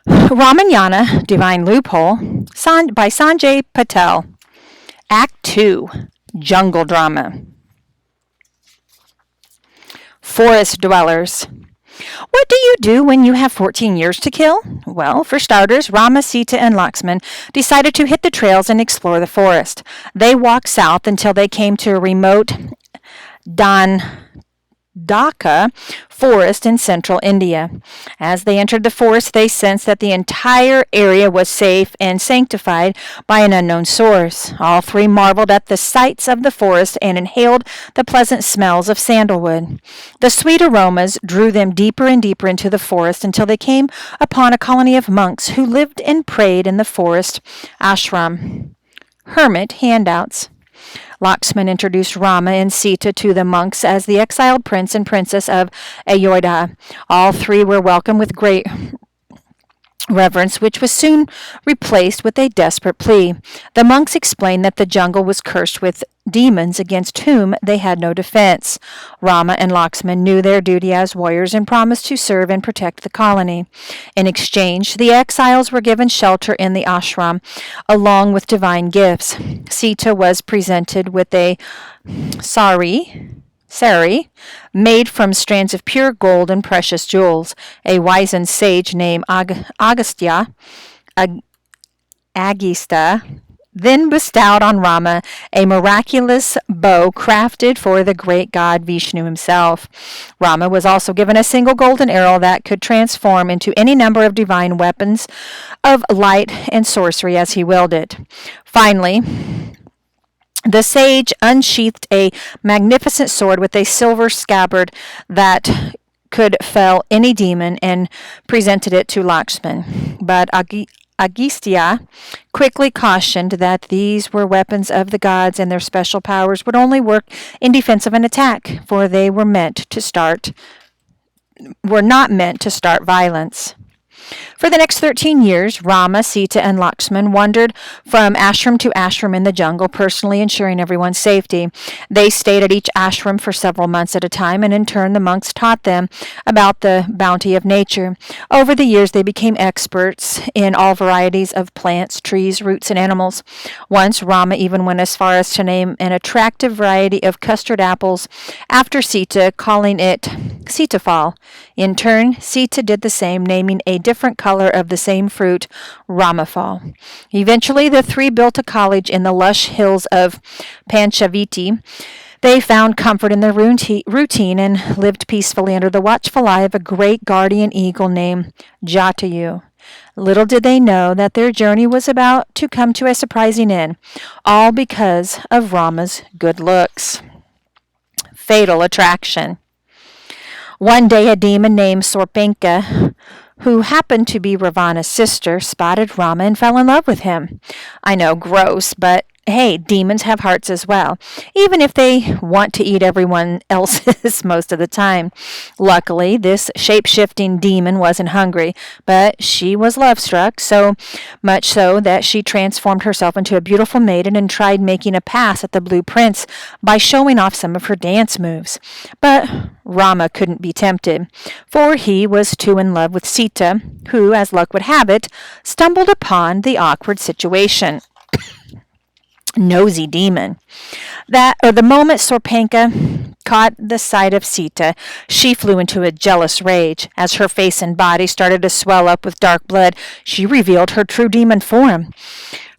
Ramayana, Divine Loophole, by Sanjay Patel. Act 2, Jungle Drama. Forest Dwellers. What do you do when you have 14 years to kill? Well, for starters, Rama, Sita, and Lakshman decided to hit the trails and explore the forest. They walked south until they came to a remote Dhaka forest in central India. As they entered the forest, they sensed that the entire area was safe and sanctified by an unknown source. All three marveled at the sights of the forest and inhaled the pleasant smells of sandalwood. The sweet aromas drew them deeper and deeper into the forest until they came upon a colony of monks who lived and prayed in the forest ashram. Hermit handouts. Lakshman introduced Rama and Sita to the monks as the exiled prince and princess of Ayodhya. All three were welcomed with great reverence, which was soon replaced with a desperate plea. The monks explained that the jungle was cursed with demons against whom they had no defense. Rama and Lakshman knew their duty as warriors and promised to serve and protect the colony. In exchange, the exiles were given shelter in the ashram, along with divine gifts. Sita was presented with a sari, made from strands of pure gold and precious jewels. A wizened sage named Agastya, Agista, then bestowed on Rama a miraculous bow crafted for the great god Vishnu himself. Rama was also given a single golden arrow that could transform into any number of divine weapons of light and sorcery as he willed it. Finally, the sage unsheathed a magnificent sword with a silver scabbard that could fell any demon and presented it to Lakshman. But Agistya quickly cautioned that these were weapons of the gods and their special powers would only work in defense of an attack, for they were not meant to start violence. For the next 13 years, Rama, Sita, and Lakshman wandered from ashram to ashram in the jungle, personally ensuring everyone's safety. They stayed at each ashram for several months at a time, and in turn the monks taught them about the bounty of nature. Over the years, they became experts in all varieties of plants, trees, roots, and animals. Once, Rama even went as far as to name an attractive variety of custard apples after Sita, calling it Sitafal. In turn, Sita did the same, naming a different color of the same fruit, Ramafal. Eventually, the three built a college in the lush hills of Panchaviti. They found comfort in their routine and lived peacefully under the watchful eye of a great guardian eagle named Jatayu. Little did they know that their journey was about to come to a surprising end, all because of Rama's good looks. Fatal attraction. One day, a demon named Sorpenka, who happened to be Ravana's sister, spotted Rama and fell in love with him. I know, gross, but hey, demons have hearts as well, even if they want to eat everyone else's most of the time. Luckily, this shape-shifting demon wasn't hungry, but she was love-struck, so much so that she transformed herself into a beautiful maiden and tried making a pass at the Blue Prince by showing off some of her dance moves. But Rama couldn't be tempted, for he was too in love with Sita, who, as luck would have it, stumbled upon the awkward situation. Nosy demon. The moment Sorpenka caught the sight of Sita, she flew into a jealous rage. As her face and body started to swell up with dark blood, she revealed her true demon form.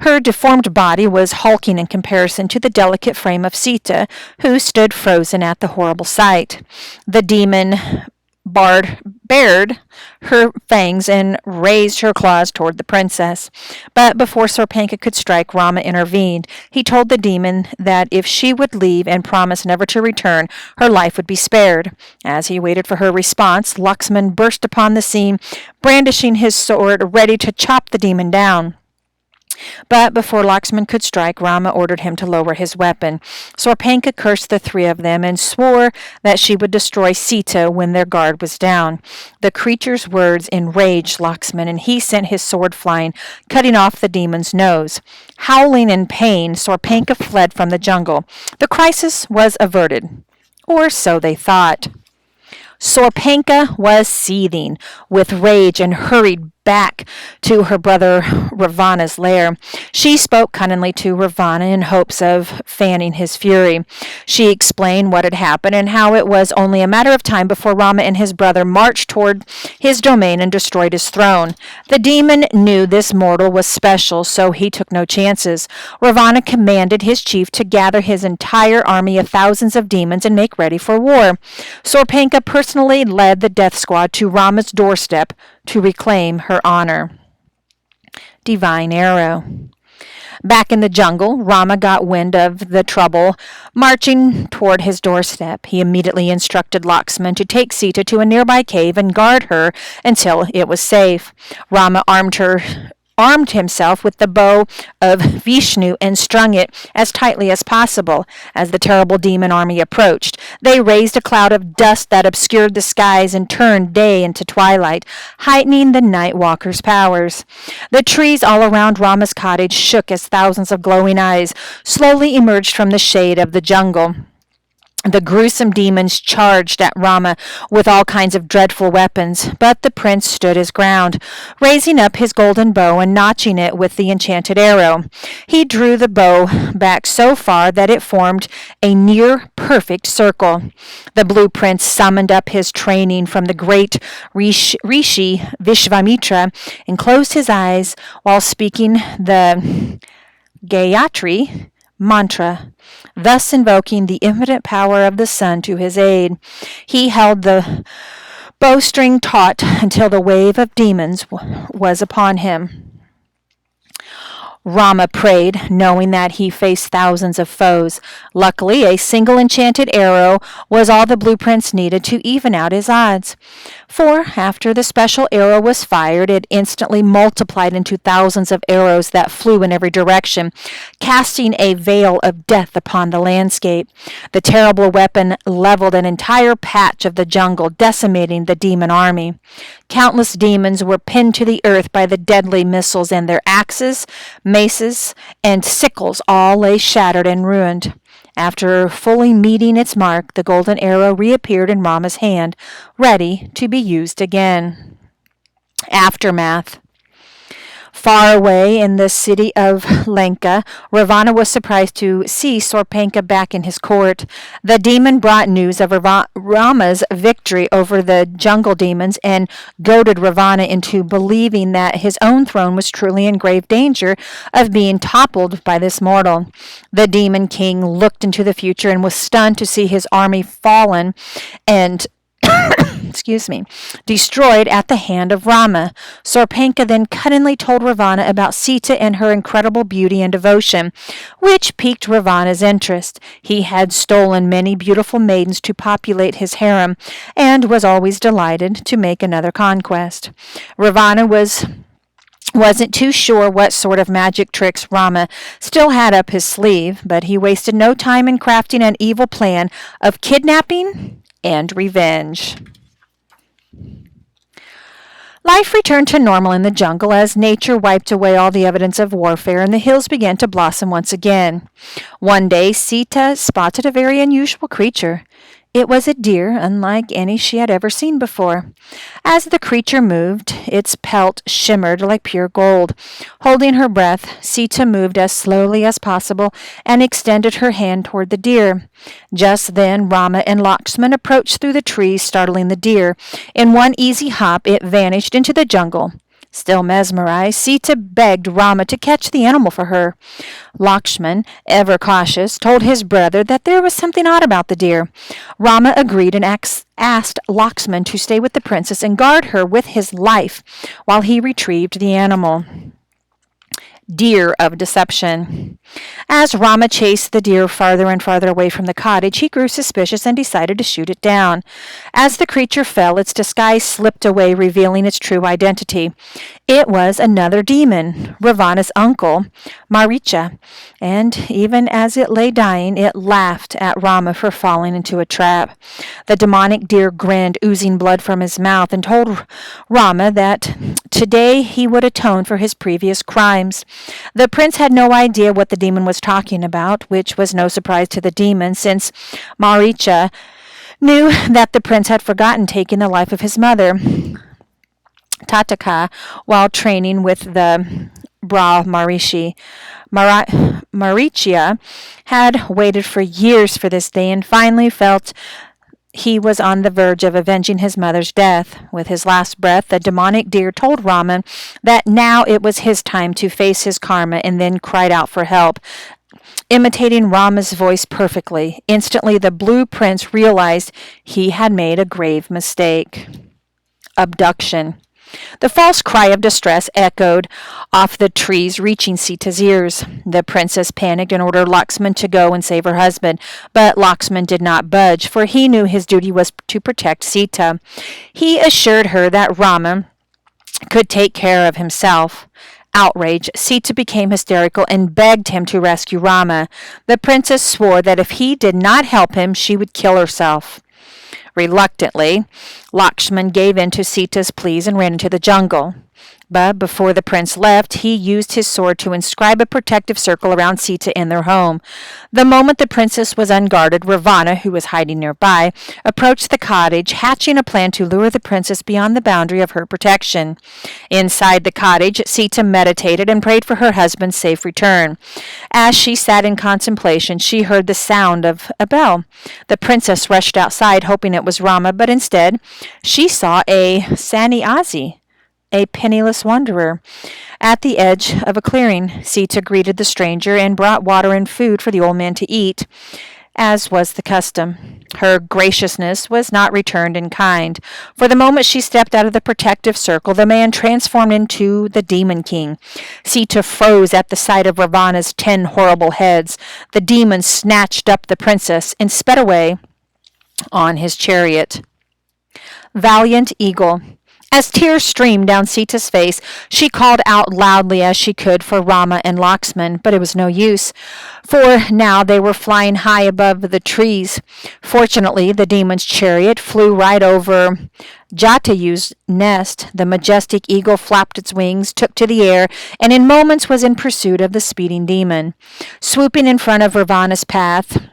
Her deformed body was hulking in comparison to the delicate frame of Sita, who stood frozen at the horrible sight. The demon bared her fangs and raised her claws toward the princess. But before Sorpenka could strike, Rama intervened. He told the demon that if she would leave and promise never to return, her life would be spared. As he waited for her response, Lakshman burst upon the scene, brandishing his sword, ready to chop the demon down. But before Lakshman could strike, Rama ordered him to lower his weapon. Sorpenka cursed the three of them and swore that she would destroy Sita when their guard was down. The creature's words enraged Lakshman, and he sent his sword flying, cutting off the demon's nose. Howling in pain, Sorpenka fled from the jungle. The crisis was averted, or so they thought. Sorpenka was seething with rage and hurried back to her brother Ravana's lair. She spoke cunningly to Ravana in hopes of fanning his fury. She explained what had happened and how it was only a matter of time before Rama and his brother marched toward his domain and destroyed his throne. The demon knew this mortal was special, so he took no chances. Ravana commanded his chief to gather his entire army of thousands of demons and make ready for war. Sorpanka personally led the death squad to Rama's doorstep to reclaim her honor. Divine arrow. Back in the jungle, Rama got wind of the trouble marching toward his doorstep. He immediately instructed Lakshman to take Sita to a nearby cave and guard her until it was safe. Rama armed himself with the bow of Vishnu and strung it as tightly as possible. As the terrible demon army approached, they raised a cloud of dust that obscured the skies and turned day into twilight, heightening the night walker's powers. The trees all around Rama's cottage shook as thousands of glowing eyes slowly emerged from the shade of the jungle. The gruesome demons charged at Rama with all kinds of dreadful weapons, but the prince stood his ground, raising up his golden bow and notching it with the enchanted arrow. He drew the bow back so far that it formed a near-perfect circle. The blue prince summoned up his training from the great Rishi Vishvamitra and closed his eyes while speaking the Gayatri mantra, thus invoking the infinite power of the sun to his aid. He held the bowstring taut until the wave of demons was upon him. Rama prayed, knowing that he faced thousands of foes. Luckily, a single enchanted arrow was all the blueprints needed to even out his odds. For after the special arrow was fired, it instantly multiplied into thousands of arrows that flew in every direction, casting a veil of death upon the landscape. The terrible weapon leveled an entire patch of the jungle, decimating the demon army. Countless demons were pinned to the earth by the deadly missiles, and their axes, maces, and sickles all lay shattered and ruined. After fully meeting its mark, the golden arrow reappeared in Rama's hand, ready to be used again. Aftermath. Far away in the city of Lanka, Ravana was surprised to see Sorpanka back in his court. The demon brought news of Rama's victory over the jungle demons and goaded Ravana into believing that his own throne was truly in grave danger of being toppled by this mortal. The demon king looked into the future and was stunned to see his army fallen and destroyed at the hand of Rama. Sorpanka then cunningly told Ravana about Sita and her incredible beauty and devotion, which piqued Ravana's interest. He had stolen many beautiful maidens to populate his harem and was always delighted to make another conquest. Ravana wasn't too sure what sort of magic tricks Rama still had up his sleeve, but he wasted no time in crafting an evil plan of kidnapping and revenge. Life returned to normal in the jungle as nature wiped away all the evidence of warfare and the hills began to blossom once again. One day, Sita spotted a very unusual creature. It was a deer, unlike any she had ever seen before. As the creature moved, its pelt shimmered like pure gold. Holding her breath, Sita moved as slowly as possible and extended her hand toward the deer. Just then, Rama and Lakshman approached through the trees, startling the deer. In one easy hop, it vanished into the jungle. Still mesmerized, Sita begged Rama to catch the animal for her. Lakshman, ever cautious, told his brother that there was something odd about the deer. Rama agreed and asked Lakshman to stay with the princess and guard her with his life while he retrieved the animal. Deer of deception. As Rama chased the deer farther and farther away from the cottage, he grew suspicious and decided to shoot it down. As the creature fell, its disguise slipped away, revealing its true identity. It was another demon, Ravana's uncle, Maricha, and even as it lay dying, it laughed at Rama for falling into a trap. The demonic deer grinned, oozing blood from his mouth, and told Rama that today he would atone for his previous crimes. The prince had no idea what the demon was talking about, which was no surprise to the demon, since Maricha knew that the prince had forgotten taking the life of his mother, Tataka while training with the Brahmarishi. Marichia had waited for years for this day and finally felt he was on the verge of avenging his mother's death. With his last breath, the demonic deer told Rama that now it was his time to face his karma and then cried out for help, imitating Rama's voice perfectly. Instantly, the blue prince realized he had made a grave mistake. Abduction. The false cry of distress echoed off the trees, reaching Sita's ears. The princess panicked and ordered Lakshman to go and save her husband, but Lakshman did not budge, for he knew his duty was to protect Sita. He assured her that Rama could take care of himself. Outraged, Sita became hysterical and begged him to rescue Rama. The princess swore that if he did not help him, she would kill herself. Reluctantly, Lakshman gave in to Sita's pleas and ran into the jungle. But before the prince left, he used his sword to inscribe a protective circle around Sita in their home. The moment the princess was unguarded, Ravana, who was hiding nearby, approached the cottage, hatching a plan to lure the princess beyond the boundary of her protection. Inside the cottage, Sita meditated and prayed for her husband's safe return. As she sat in contemplation, she heard the sound of a bell. The princess rushed outside, hoping it was Rama, but instead she saw a sannyasi, a penniless wanderer. At the edge of a clearing, Sita greeted the stranger and brought water and food for the old man to eat, as was the custom. Her graciousness was not returned in kind. For the moment she stepped out of the protective circle, the man transformed into the demon king. Sita froze at the sight of Ravana's 10 horrible heads. The demon snatched up the princess and sped away on his chariot. Valiant eagle. As tears streamed down Sita's face, she called out loudly as she could for Rama and Lakshman, but it was no use, for now they were flying high above the trees. Fortunately, the demon's chariot flew right over Jatayu's nest. The majestic eagle flapped its wings, took to the air, and in moments was in pursuit of the speeding demon. Swooping in front of Ravana's path,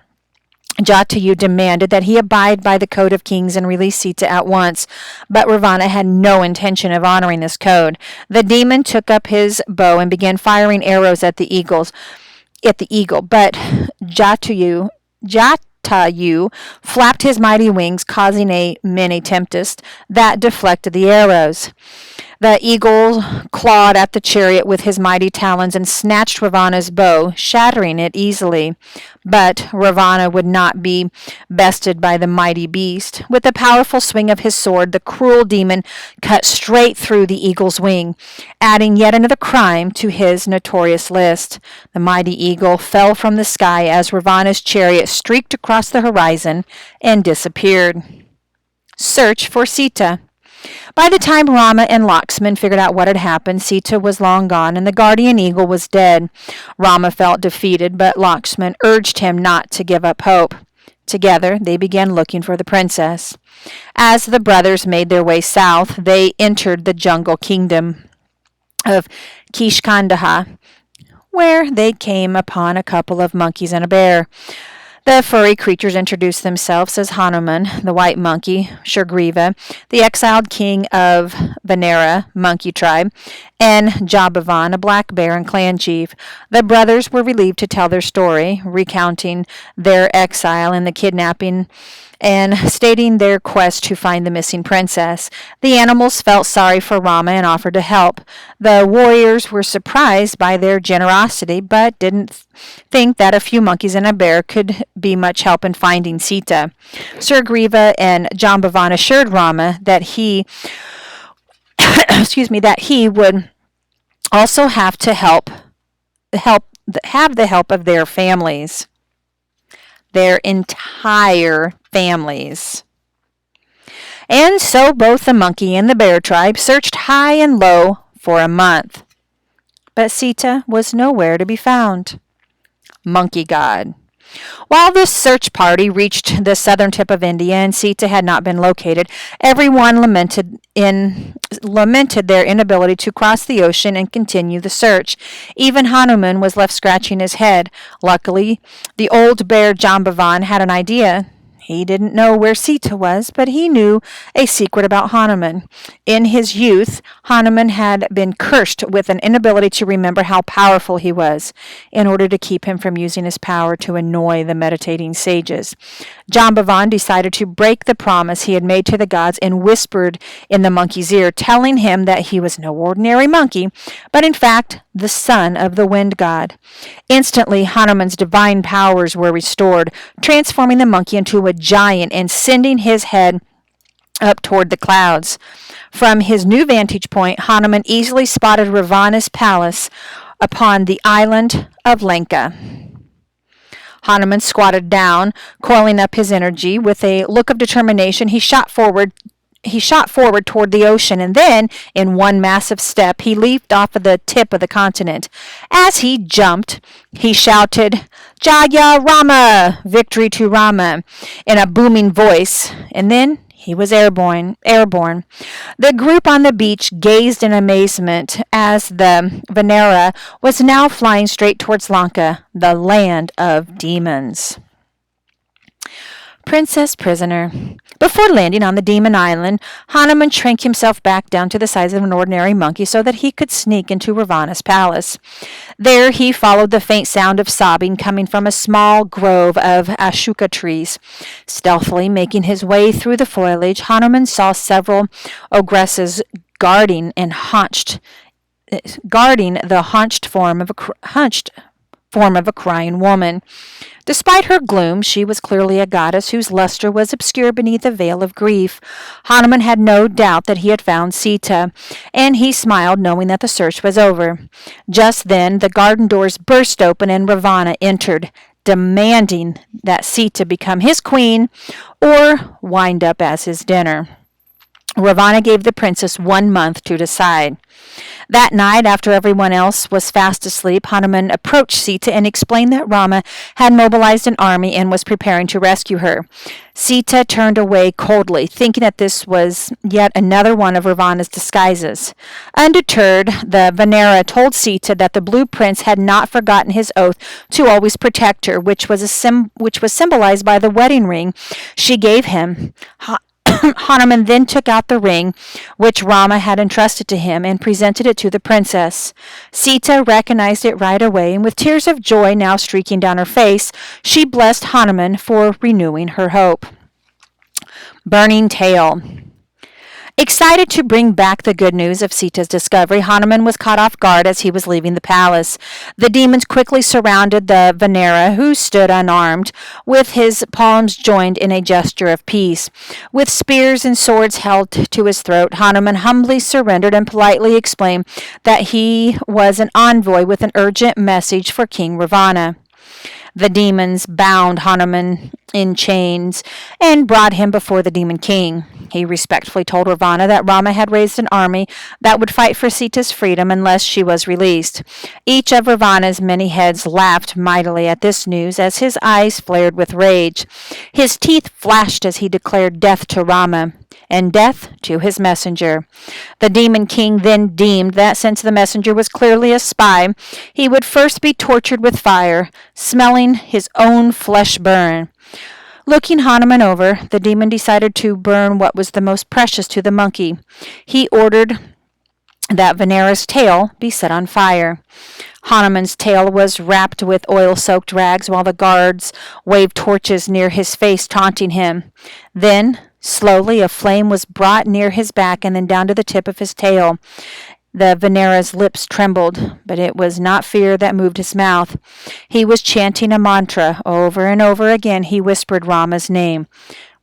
Jatayu demanded that he abide by the code of kings and release Sita at once, but Ravana had no intention of honoring this code. The demon took up his bow and began firing arrows at the eagle, but Jatayu flapped his mighty wings, causing a mini tempest that deflected the arrows. The eagle clawed at the chariot with his mighty talons and snatched Ravana's bow, shattering it easily. But Ravana would not be bested by the mighty beast. With a powerful swing of his sword, the cruel demon cut straight through the eagle's wing, adding yet another crime to his notorious list. The mighty eagle fell from the sky as Ravana's chariot streaked across the horizon and disappeared. Search for Sita. By the time Rama and Lakshman figured out what had happened, Sita was long gone and the guardian eagle was dead. Rama felt defeated, but Lakshman urged him not to give up hope. Together, they began looking for the princess. As the brothers made their way south, they entered the jungle kingdom of Kishkandaha, where they came upon a couple of monkeys and a bear. The furry creatures introduced themselves as Hanuman, the white monkey, Sugriva, the exiled king of Vanera, monkey tribe, and Jabavan, a black bear and clan chief. The brothers were relieved to tell their story, recounting their exile and the kidnapping and stating their quest to find the missing princess. The animals felt sorry for Rama and offered to help. The warriors were surprised by their generosity, but didn't think that a few monkeys and a bear could be much help in finding Sita. Sir Griva and Jambavan assured Rama that he that he would also have to have the help of their families. Their entire families. And so both the monkey and the bear tribe searched high and low for a month. But Sita was nowhere to be found. Monkey God. While the search party reached the southern tip of India and Sita had not been located, everyone lamented their inability to cross the ocean and continue the search. Even Hanuman was left scratching his head. Luckily, the old bear Jambavan had an idea. He didn't know where Sita was, but he knew a secret about Hanuman. In his youth, Hanuman had been cursed with an inability to remember how powerful he was, in order to keep him from using his power to annoy the meditating sages. Jambavan decided to break the promise he had made to the gods and whispered in the monkey's ear, telling him that he was no ordinary monkey, but in fact the son of the wind god. Instantly, Hanuman's divine powers were restored, transforming the monkey into a giant and sending his head up toward the clouds. From his new vantage point, Hanuman easily spotted Ravana's palace upon the island of Lanka. Hanuman squatted down, coiling up his energy. With a look of determination, he shot forward toward the ocean, and then, in one massive step, he leaped off of the tip of the continent. As he jumped, he shouted, "Jaya Rama! Victory to Rama!" in a booming voice, and then he was airborne. The group on the beach gazed in amazement as the Venera was now flying straight towards Lanka, the land of demons. Princess Prisoner. Before landing on the demon island, Hanuman shrank himself back down to the size of an ordinary monkey so that he could sneak into Ravana's palace. There he followed the faint sound of sobbing coming from a small grove of ashoka trees. Stealthily making his way through the foliage, Hanuman saw several ogresses guarding the hunched form of a crying woman. Despite her gloom, she was clearly a goddess whose luster was obscured beneath a veil of grief. Hanuman had no doubt that he had found Sita, and he smiled, knowing that the search was over. Just then, the garden doors burst open, and Ravana entered, demanding that Sita become his queen or wind up as his dinner. Ravana gave the princess 1 month to decide. That night, after everyone else was fast asleep, Hanuman approached Sita and explained that Rama had mobilized an army and was preparing to rescue her. Sita turned away coldly, thinking that this was yet another one of Ravana's disguises. Undeterred, the Venera told Sita that the Blue Prince had not forgotten his oath to always protect her, which was symbolized by the wedding ring she gave him. Hanuman then took out the ring, which Rama had entrusted to him, and presented it to the princess. Sita recognized it right away, and with tears of joy now streaking down her face, she blessed Hanuman for renewing her hope. Burning Tail. Excited to bring back the good news of Sita's discovery, Hanuman was caught off guard as he was leaving the palace. The demons quickly surrounded the Venera, who stood unarmed, with his palms joined in a gesture of peace. With spears and swords held to his throat, Hanuman humbly surrendered and politely explained that he was an envoy with an urgent message for King Ravana. The demons bound Hanuman in chains and brought him before the demon king. He respectfully told Ravana that Rama had raised an army that would fight for Sita's freedom unless she was released. Each of Ravana's many heads laughed mightily at this news as his eyes flared with rage. His teeth flashed as he declared death to Rama and death to his messenger. The demon king then deemed that since the messenger was clearly a spy, he would first be tortured with fire, smelling his own flesh burn. Looking Hanuman over, the demon decided to burn what was the most precious to the monkey. He ordered that Venera's tail be set on fire. Hanuman's tail was wrapped with oil-soaked rags while the guards waved torches near his face, taunting him. Then, slowly, a flame was brought near his back and then down to the tip of his tail. The Venera's lips trembled, but it was not fear that moved his mouth. He was chanting a mantra. Over and over again he whispered Rama's name.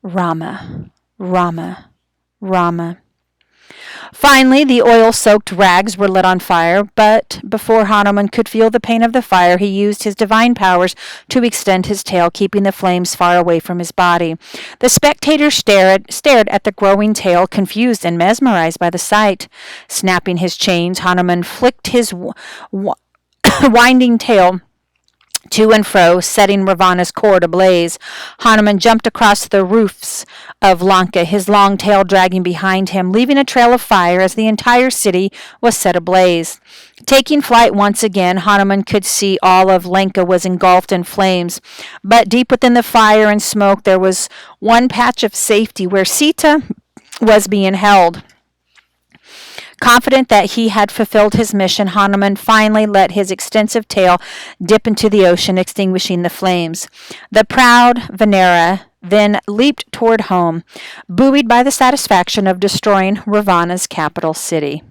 Rama, Rama, Rama. Finally, the oil-soaked rags were lit on fire, but before Hanuman could feel the pain of the fire, he used his divine powers to extend his tail, keeping the flames far away from his body. The spectators stared at the growing tail, confused and mesmerized by the sight. Snapping his chains, Hanuman flicked his winding tail to and fro, setting Ravana's court ablaze. Hanuman jumped across the roofs of Lanka, his long tail dragging behind him, leaving a trail of fire as the entire city was set ablaze. Taking flight once again, Hanuman could see all of Lanka was engulfed in flames, but deep within the fire and smoke there was one patch of safety where Sita was being held. Confident that he had fulfilled his mission, Hanuman finally let his extensive tail dip into the ocean, extinguishing the flames. The proud Vanera then leaped toward home, buoyed by the satisfaction of destroying Ravana's capital city.